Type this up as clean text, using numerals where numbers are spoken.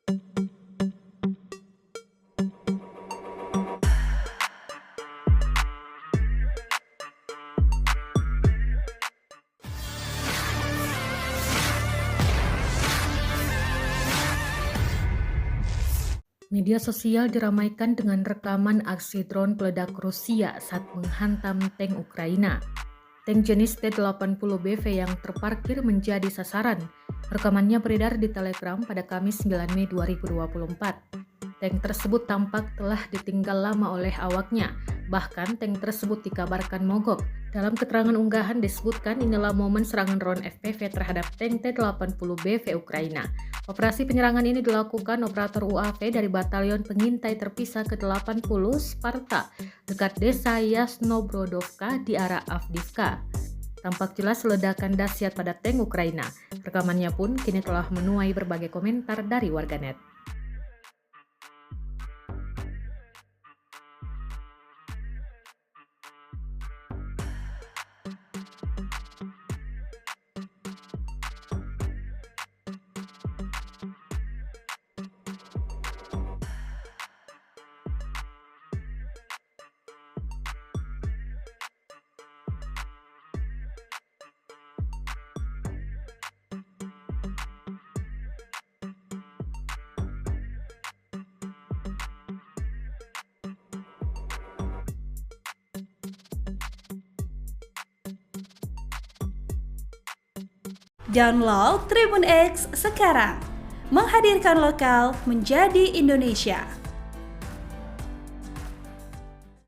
Media sosial diramaikan dengan rekaman aksi drone peledak Rusia saat menghantam tank Ukraina. Tank jenis T-80BV yang terparkir menjadi sasaran. Rekamannya beredar di Telegram pada Kamis 9 Mei 2024. Tank tersebut tampak telah ditinggal lama oleh awaknya. Bahkan tank tersebut dikabarkan mogok. Dalam keterangan unggahan disebutkan inilah momen serangan drone FPV terhadap tank T-80BV Ukraina. Operasi penyerangan ini dilakukan operator UAV dari Batalion Pengintai Terpisah ke-80 Sparta dekat desa Yasnobrodovka di arah Avdiivka. Tampak jelas ledakan dahsyat pada tank Ukraina. Rekamannya pun kini telah menuai berbagai komentar dari warganet. Download Tribun X sekarang, menghadirkan lokal menjadi Indonesia.